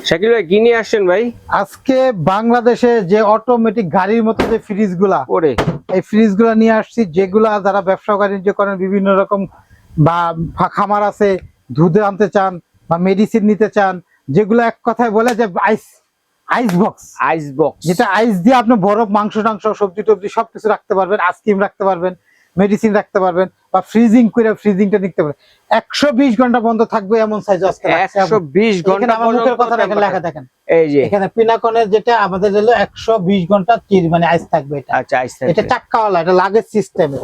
শাকিল ভাই কি নিয়ে আসছেন ভাই? আজকে বাংলাদেশে যে অটোমেটিক গাড়ির মতো যে ফ্রিজগুলা ওরে, এই ফ্রিজগুলা নিয়ে আসছি, যেগুলা যারা ব্যবসা বাণিজ্য করেন, বিভিন্ন রকম বা খামার আছে, দুধ আনতে চান বা মেডিসিন নিতে চান, যেগুলো এক কথায় বলে যে আইস আইস বক্স, যেটা আইস দিয়ে আপনি বরফ, মাংস টাংস, সবজি টবজি সবকিছু রাখতে পারবেন, আইসক্রিম রাখতে পারবেন, মেডিসিন রাখতে পারবেন, বা ফ্রিজিং করে ফ্রিজিংটা নিতে পারবেন। 120 ঘন্টা বন্ধ থাকবে এমন সাইজ আজকে 120 ঘন্টা মুখের কথা দেখেন, লেখা দেখেন এই যে এখানে পিনাকনের, যেটা আমাদের হলো 120 ঘন্টা মানে আইস থাকবে। এটা আচ্ছা, আইস থাকবে। এটা চাক্কাওয়ালা, এটা লাগেজ সিস্টেমের,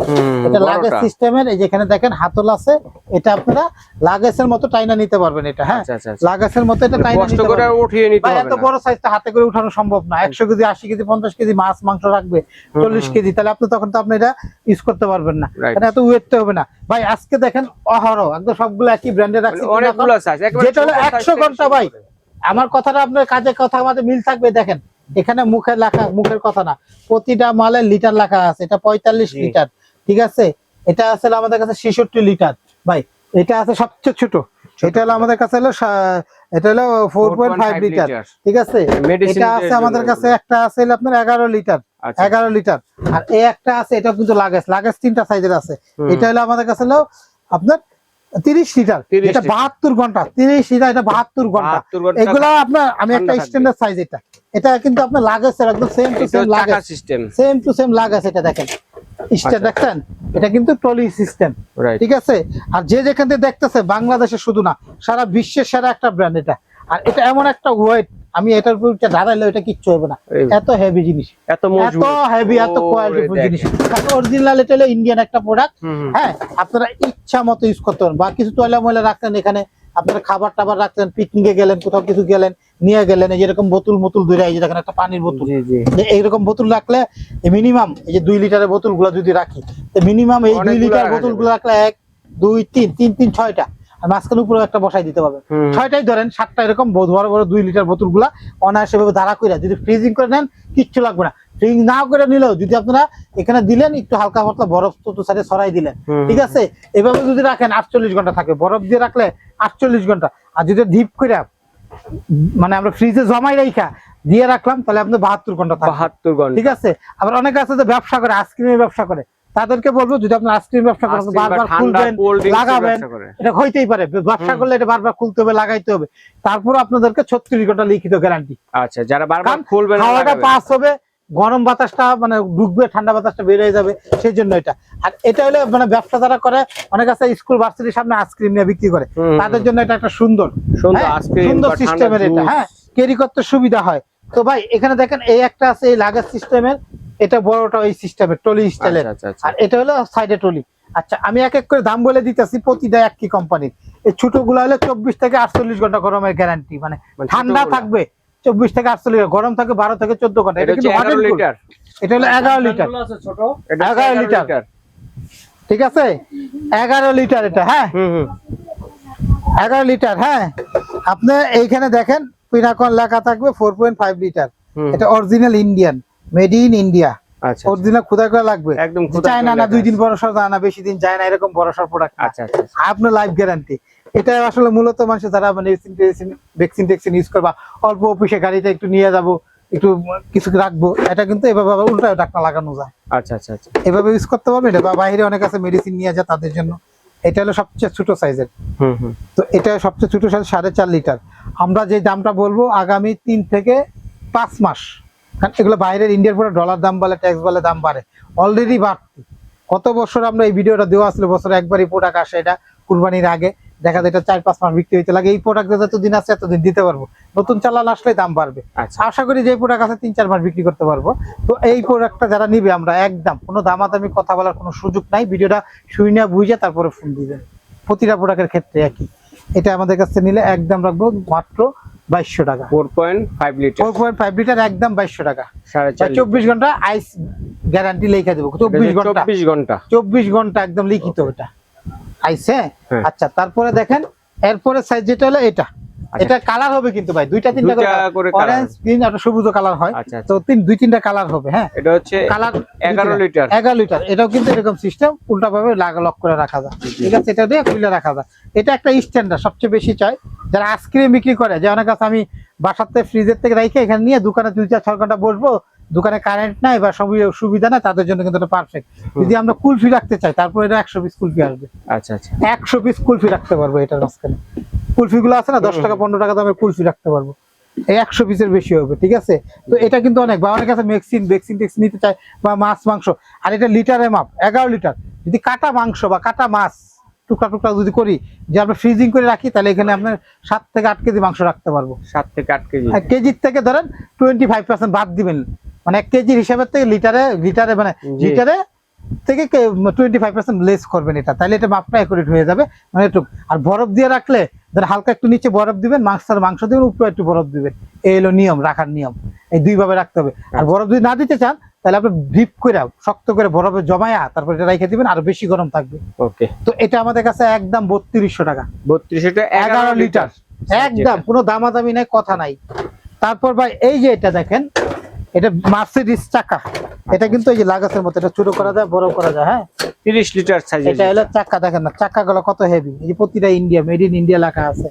এটা লাগেজ সিস্টেমের। এই যে এখানে দেখেন হাতল আছে, এটা আপনারা লাগেজের মতো টাইনা নিতে পারবেন। এটা হ্যাঁ লাগেজের মতো এটা টাইনা নিতে পারবেন, কষ্ট করে উঠিয়ে নিতে পারবেন। এত বড় সাইজটা হাতে করে উঠানো সম্ভব না। 100 কেজি, 80 কেজি, 50 কেজি মাছ মাংস রাখবে, 40 কেজি, তাহলে আপনি তখন তো আপনি এটা ইউজ করতে পারবেন না, এটা এত ওয়েটটা হবে না ভাই। আজকে দেখেন অহরহ একদম সবগুলো একই ব্র্যান্ডে রাখছি, অনেকগুলো সাইজ, যেটা হলো 100 ঘন্টা ভাই। আমার কথাটা আপনার কাজের কথা আমাদের মিল থাকবে। দেখেন এখানে মুখে লেখা, মুখের কথা না, প্রতিটা মালের লিটার লেখা আছে। এটা 45 লিটার, ঠিক আছে। এটা আছে আমাদের কাছে 66 লিটার ভাই। এটা আছে সবচেয়ে ছোট, এটা হলো আমাদের কাছে হলো, এটা হলো 4.5 লিটার, ঠিক আছে। এটা আছে আমাদের কাছে, একটা আছে আপনার 11 লিটার, 11 লিটার। আর এই একটা আছে, এটা কিন্তু লাগেজ তিনটা সাইজের আছে। এটা হলো আমাদের কাছে হলো আপনার 30 লিটার, এটা 72 ঘন্টা। 30 লিটার, এটা 72 ঘন্টা। এগুলা আপনার, আমি একটা স্ট্যান্ডার্ড সাইজ, এটা কিন্তু আপনার লাগেজের একদম same to same luggage system, same to same luggage. এটা দেখেন স্ট্যান্ড, দেখছেন এটা কিন্তু ট্রলি সিস্টেম, ঠিক আছে। আর যে যেখান থেকে দেখতেছে, বাংলাদেশে শুধু না, সারা বিশ্বের সেরা একটা ব্র্যান্ড এটা। আর এটা এমন একটা ওয়েট, আমি এটার উপর দাঁড়াইলে এটা কিচ্ছু হবে না, এত হেভি জিনিস, এত হেভি, এত কোয়ালিটিফুল জিনিস। অরিজিনাল, এটা হলো ইন্ডিয়ান একটা প্রোডাক্ট। হ্যাঁ, আপনারা ইচ্ছা মতো ইউজ করতে পারেন। বা কিছু টয়লা ময়লা রাখলেন এখানে, আপনারা খাবার টাবার রাখলেন, পিকনিকে গেলেন, কোথাও কিছু গেলেন, নিয়ে গেলেন, এই যেরকম বোতল ধরে, এই যে দেখেন একটা পানির বোতল, এইরকম বোতল রাখলে মিনিমাম, এই যে 2 লিটারের বোতল গুলা যদি রাখি, মিনিমাম এই 2 লিটার বোতল গুলো রাখলে 1 2 3 3 3 6টা, আর মাঝখানে উপরে একটা বসাই দিতে পারবেন। 6টাই ধরেন, 7টা এরকম বড় বড় 2 লিটার বোতল গুলা অনায়াসে ভাবে ধারা করে যদি ফ্রিজিং করে নেন, কিচ্ছু লাগবে না। ফ্রিজিং না করে নিলেও যদি আপনারা এখানে দিলেন, একটু হালকা পাতলা বরফ তো সাইডে ছড়াই দিলেন, ঠিক আছে। এভাবে যদি রাখেন 48 ঘন্টা থাকবে, বরফ দিয়ে রাখলে 48 ঘন্টা। আর যদি ডিপ করে মানে আমরা ফ্রিজে জমাই রাখা দিয়ে রাখলাম, তাহলে আপনি 72 ঘন্টা, 72 ঘন্টা, ঠিক আছে। আবার অনেকে আছে যে ব্যবসা করে, আইসক্রিমের ব্যবসা করে, তাদেরকে বলবো যদি আপনার আইসক্রিম ব্যবসা করেন, বারবার খুলবেন, লাগাবেন, এটা হইতেই পারে। ব্যবসা করলে এটা বারবার খুলতে হবে, লাগাইতে হবে। তারপর আপনাদেরকে 36 ঘন্টা লিখিত গ্যারান্টি। আচ্ছা, যারা বারবার খুলবেন, হাওয়াটা পাস হবে, গরম বাতাসটা মানে ঢুকবে, ঠান্ডা বাতাসটা বের হয়ে যাবে, সেই জন্য এটা। আর এটা হলো মানে ব্যবসা যারা করে, অনেক আছে স্কুল ভার্সিটির সামনে আইসক্রিম নিয়ে বিক্রি করে, তাদের জন্য এটা একটা সুন্দর সিস্টেমের। এটা হ্যাঁ, ক্যারি করতে সুবিধা হয়। তো ভাই এখানে দেখেন এই একটা আছে, এই লাগেজ সিস্টেমের, এটা বড়টা ওই সিস্টেমের ট্রলি স্টাইলের, আর এটা হলো সাইডে ট্রলি। আচ্ছা, আমি এক এক করে দাম বলে দিতেছি, প্রতিটা একই কোম্পানির। এই ছোট গুলো হলে 24 থেকে 48 ঘন্টা গরমের গ্যারান্টি, মানে ঠান্ডা থাকবে 24 থেকে 48, গরম থাকে 12 থেকে 14 ঘন্টা। এটা কিন্তু 11 লিটার, এটা হলো 11 লিটার, ছোট 11 লিটার, ঠিক আছে, 11 লিটার এটা। হ্যাঁ 11 লিটার। হ্যাঁ, আপনি এইখানে দেখেন পিনাকন লেখা থাকবে 4.5 লিটার। এটা original Indian, made in India. আচ্ছা, অরিজিনাল খোদাই করা লাগবে, একদম চায় না, 2 দিন বড়সড় যায় না, বেশি দিন যায় না, এরকম বড়সড় প্রোডাক্ট। আচ্ছা আচ্ছা, আপনার লাইফ গ্যারান্টি। এটা আসলে মূলত মানুষ যারা মানে ভ্যাকসিন ইউজ করবা, অল্প অফিসে গাড়িতে একটু নিয়ে যাব, একটু কিছু রাখবো, এটা কিন্তু এভাবে উল্টা ঢাকনা লাগানো যায়। আচ্ছা আচ্ছা আচ্ছা, এভাবে ইউজ করতে পারবেন। এটা বা বাইরে অনেক আছে মেডিসিন নিয়ে যায় তাদের জন্য। এটা হলো সবচেয়ে ছোট সাইজের। তো এটা সবচেয়ে ছোট সাইজ 4.5 লিটার। আমরা যে দামটা বলবো আগামী 3 থেকে 5 মাস, কারণ এগুলো বাইরের ইন্ডিয়ার পরে ডলার দাম বলে, ট্যাক্স বলে দাম বাড়ে, অলরেডি বাড়তি। কত বছর আমরা এই ভিডিওটা দেওয়া আসলে, বছরে একবারই প্রোডাক্ট আসে, এটা কুরবানির আগে দেখা যায় এটা 4-5 মাস বিক্রি হইতে লাগে। এই প্রোডাক্ট যতদিন আছে এতদিন দিতে পারবো, নতুন চালান আসলে দাম বাড়বে। আশা করি যে প্রোডাক্ট আছে 3-4 মাস বিক্রি করতে পারবো। তো এই প্রোডাক্টটা যারা নিবে, আমরা একদম কোনো দামাদামি কথা বলার কোনো সুযোগ নাই, ভিডিওটা শুনে বুঝে তারপরে ফোন দিবেন। প্রতিটা প্রোডাক্টের ক্ষেত্রে একই। এটা আমাদের কাছে নিলে একদম রাখবো মাত্র 2200 টাকা। 4.5 লিটার, 4.5 লিটার একদম 2200 টাকা। 24 ঘন্টা আইস গ্যারান্টি লেখা দেবো। 24 ঘন্টা একদম লিখিত ওটা আইসে। আচ্ছা, তারপরে দেখেন এরপরে সাইজ যেটা হলো এটা, এটা কালার হবে কিন্তু ভাই 2-3টা করে, অরেঞ্জ, গ্রিন আর সবুজ কালার হয়। তো 2-3টা কালার হবে। হ্যাঁ, এটা হচ্ছে কালার 11 লিটার, 11 লিটার। এটাও কিন্তু এরকম সিস্টেম, উল্টা ভাবে লক করে রাখা যায়, ঠিক আছে। এটা দিয়ে খুলে রাখা যায়। এটা একটা স্ট্যান্ডার্ড, সবচেয়ে বেশি চাই যারা আইসক্রিম বিক্রি করে, যে অনেক আছে আমি বাসাতে ফ্রিজের থেকে রেখে এখানে নিয়ে দোকানে 2-4 ঘন্টা বসবো, দোকানে কারেন্ট নাই বা সুবিধা নাই, তাদের জন্য কিন্তু এটা পারফেক্ট। যদি আমরা কুলফি রাখতে চাই তারপর এটা 100 পিস কুলফি আসবে। আচ্ছা আচ্ছা 100 পিস কুলফি রাখতে পারবো এটার মাঝখানে। কুলফি গুলো আছে না 10 টাকা 15 টাকা দামের কুলফি রাখতে পারবো, এই 100 পিসের বেশি হবে, ঠিক আছে? তো এটা কিন্তু অনেক, বা অনেক আছে ভ্যাকসিন নিতে চায় বা মাছ মাংস, আর এটা লিটারে মাপ 11 লিটার। যদি কাটা মাংস বা কাটা মাছ টুকরা টুকরা যদি করি, যে আমরা ফ্রিজিং করে রাখি, তাহলে এখানে আপনার 7 থেকে 8 কেজি মাংস রাখতে পারবো। 7 থেকে 8 কেজি। কেজির থেকে ধরেন 25% বাদ দিবেন, মানে 1 কেজির হিসাবের থেকে লিটারে মানে লিটারে থেকে 25% লেস করবেন এটা, তাহলে এটা মাপটা অ্যাকুরেট হয়ে যাবে। মানে একটু আর বরফ দিয়ে রাখলে ধরেন হালকা একটু নিচে বরফ দিবেন, মাংস দিবেন, উপরে একটু বরফ দিবেন, এই হলো নিয়ম, রাখার নিয়ম। এই দুইভাবে রাখতে হবে। আর বরফ যদি না দিতে চান তাহলে আপনি ডিপ করে শক্ত করে বরফে জমায়া তারপর এটা রেখে দিবেন, আর বেশি গরম থাকবে। ওকে, তো এটা আমাদের কাছে একদম 3200 টাকা। 3200 টাকা 11 লিটার, একদম কোনো দামাদামি নাই, কথা নাই। তারপর ভাই এই যে এটা দেখেন, এটা মার্সিডিজ চাকা, এটা কিন্তু এই যে লাগাসের মতো, এটা ছোট করা যায় বড় করা যায়। হ্যাঁ 30 লিটার সাইজের। এটা হলো চাকা, দেখেন না চাকাগুলো কত হেভি, এই যে প্রতিটা ইন্ডিয়া, মেড ইন ইন্ডিয়া লেখা আছে।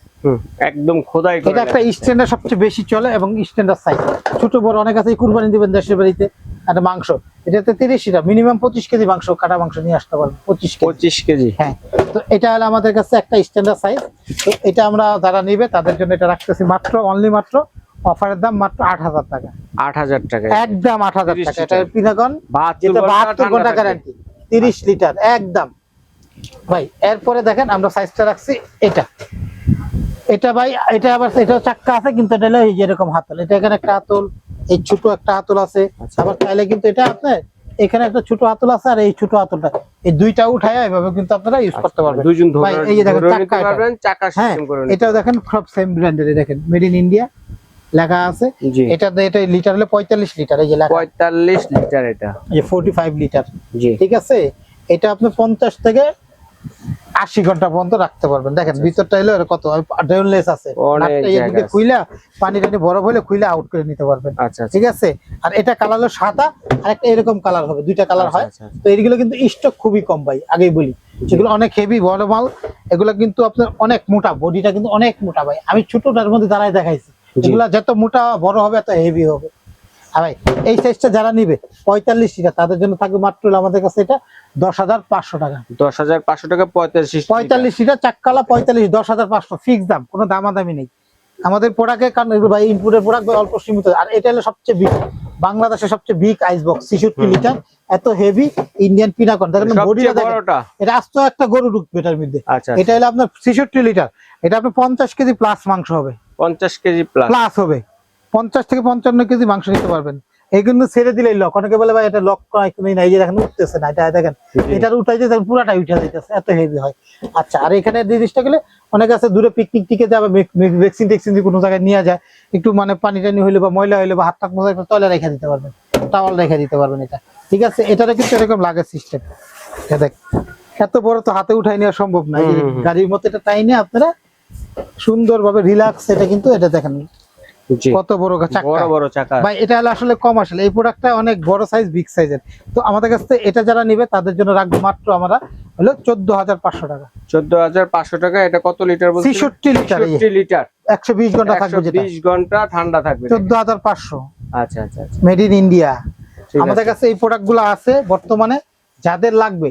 একদম খোদাই করা। এটা একটা স্ট্যান্ডার্ড সবচেয়ে বেশি চলে এবং স্ট্যান্ডার্ড সাইজ, ছোট বড় অনেক আছে। কুরবানি দিবেন দেশের বাড়িতে, একটা মাংস এটাতে 30 লিটার মিনিমাম 25 কেজি মাংস, কাটা মাংস নিয়ে আসতে পারবেন, 25 কেজি। হ্যাঁ, তো এটা হলো আমাদের কাছে একটা স্ট্যান্ডার্ড সাইজ। তো এটা আমরা যারা নিবে তাদের জন্য এটা রাখতেছি মাত্র অনলি মাত্র অফারের দাম মাত্র 8000 টাকা। 8000 টাকা, একদম 8000 টাকা। এটা পিনাগন, যেটা 72 ঘন্টা গ্যারান্টি, 30 লিটার একদম। ভাই এরপরে দেখেন আমরা সাইজটা রাখছি এটা ভাই, এটা আবার এটা চাক্কা আছে কিন্তু এটা হলো এই যে এরকম হাতল, এটা এখানে একটা হাতল, এই ছোট একটা হাতল আছে। আবার চাইলে কিন্তু এটা আপনার এখানে একটা ছোট হাতল আছে, আর এই ছোট হাতলটা, এই দুইটা উঠায় এভাবে কিন্তু আপনারা ইউজ করতে পারবেন। দুইজন ধরে ভাই এই যে দেখেন চাক্কা, পারবেন, চাকা হ্যাঁ সিস্টেম করে এটাও দেখেন সব সেম ব্র্যান্ডের, দেখেন মেড ইন ইন্ডিয়া লেখা আছে। এটা লিটার হলো 45 লিটার, এই যে লেখা 45 লিটার, এটা এই 45 লিটার। জি ঠিক আছে, এটা আপনি 50 থেকে 80 ঘন্টা পর্যন্ত রাখতে পারবেন। দেখেন ভিতরটা হলো কত ড্রেনলেস আছে, এদিকে খুইলা পানি টানি বরফ হলে খুইলা আউট করে নিতে পারবেন। আচ্ছা ঠিক আছে, আর এটা কালার হলো সাদা, আর একটা এরকম কালার হবে, দুইটা কালার হয়। তো এইগুলো কিন্তু স্টক খুবই কম ভাই, আগেই বলি, যেগুলো অনেক হেভি বড় মাল, এগুলো কিন্তু আপনার অনেক মোটা, বডিটা কিন্তু অনেক মোটা ভাই। আমি ছোটটার মধ্যে দাঁড়ায় দেখাইছি, এগুলা যত মোটা বড় হবে এত হেভি হবে। আর ভাই এই সাইজটা যারা নিবে 45 লিটার, তাদের জন্য থাকবে মাত্র আমাদের কাছে এটা 10500 টাকা। 10500 টাকা 45 লিটার চাক্কালা 45, 10500 ফিক্স দাম, কোনো দামাদামি নেই আমাদের প্রোডাক্টে। কারণ এগুলো ভাই ইনপুটের প্রোডাক্ট অল্প সীমিত। আর এটা হলো সবচেয়ে বিগ, বাংলাদেশের সবচেয়ে বিগ আইস বক্স, 66 লিটার, এত হেভি ইন্ডিয়ান পিনাকন। দেখেন বডিটা দেখেন, এটা আস্ত একটা গরু ঢুকবে এটার মধ্যে। এটা হলো আপনার 66 লিটার, এটা আপনার 50 কেজি প্লাস মাংস হবে, 50 কেজি প্লাস হবে, 50 থেকে 55 কেজি মাংস নিতে পারবেন। এই কিন্তু ছেড়ে দিলেই লক, অনেকে বলে ভাই এটা লক নাই, যে দেখেন উঠতেছে না, এটা দেখেন এটার উঠাইতে দেখেন পুরাটাই উঠে যাইতেছে, এত হেভি হয়। আচ্ছা, আর এখানে জিনিসটা গেলে অনেক আছে দূরে পিকনিক টিকে যাবে, ভ্যাকসিন দিয়ে কোনো জায়গায় নিয়ে যায়, একটু মানে পানি টানি হইলে বা ময়লা হইলে বা হাত টাক মোজা তলে রেখে দিতে পারবেন, টাওয়াল রেখে দিতে পারবেন এটা। ঠিক আছে, এটারও কিন্তু এরকম লাগে সিস্টেম। দেখ এত বড় তো হাতে উঠাই নেওয়া সম্ভব না, গাড়ির মতো এটা তাই নিয়ে আপনারা সুন্দরভাবে রিল্যাক্স, এটা কিন্তু এটা দেখেন কত বড় চাকা ভাই। এটা হলো আসলে কমার্শিয়াল, এই প্রোডাক্টটা অনেক বড় সাইজ, বিগ সাইজের। তো আমাদের কাছে এটা যারা নিবে তাদের জন্য রাখবো মাত্র আমরা হলো 14500 টাকা। 14500 টাকা। এটা কত লিটার বলছেন? 66 লিটার। 66 লিটার, 120 ঘন্টা থাকবে, যেটা 120 ঘন্টা ঠান্ডা থাকবে, 14500। আচ্ছা আচ্ছা আচ্ছা, মেড ইন ইন্ডিয়া। আমাদের কাছে এই প্রোডাক্টগুলো আছে বর্তমানে, যাদের লাগবে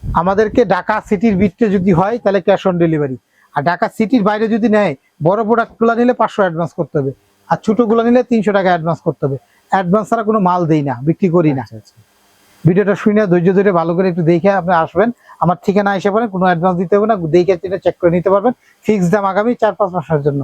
আমাদেরকে ঢাকা সিটির ভিতরে যদি হয় তাহলে ক্যাশ অন ডেলিভারি, আর ঢাকা সিটির বাইরে যদি নেয় বড় প্রোডাক্টগুলো নিলে 500 অ্যাডভান্স করতে হবে, আর ছোটগুলো নিলে 300 টাকা অ্যাডভান্স করতে হবে। অ্যাডভান্স ছাড়া কোনো মাল দেই না, বিক্রি করি না। ভিডিওটা শুনে ধৈর্য ধরে ভালো করে একটু দেখে আপনি আসবেন, আমার ঠিকানা এসে পড়েন, কোনো অ্যাডভান্স দিতে হবে না, দেখে এটা চেক করে নিতে পারবেন। ফিক্সড দাম আগামী 4-5 মাসের জন্য।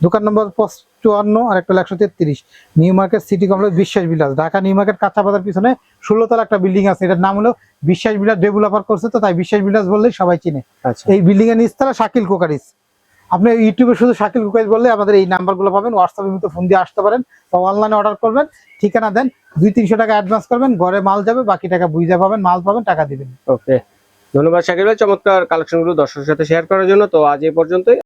দোকান নম্বর 55 আর একটা 133, নিউ মার্কেট সিটি কমপ্লেক্স, বিশ্বাস বিলাস, ঢাকা নিউ মার্কেট কাঁচা বাজার পিছনে 16 তলা একটা বিল্ডিং আছে, এটার নাম হলো বিশ্বাস বিলাস ডেভেলপার করছে, তো তাই বিশ্বাস বিলাস বললেই সবাই চিনে। এই বিল্ডিং এর নিচতলা শাকিল কোকারিস। আপনি ইউটিউবে শুধু শাকিল কোকারিস বললে আমাদের এই নাম্বারগুলো পাবেন, হোয়াটসঅ্যাপের মধ্যে ফোন দিয়ে আসতে পারেন বা অনলাইনে অর্ডার করবেন, ঠিকানা দেন, 200-300 টাকা অ্যাডভান্স করবেন, ঘরে মাল যাবে, বাকি টাকা বুঝে পাবেন, মাল পাবেন, টাকা দিবেন। ওকে, ধন্যবাদ শাকিল ভাই চমৎকার কালেকশনগুলো দর্শকের সাথে শেয়ার করার জন্য। তো আজ এই পর্যন্তই।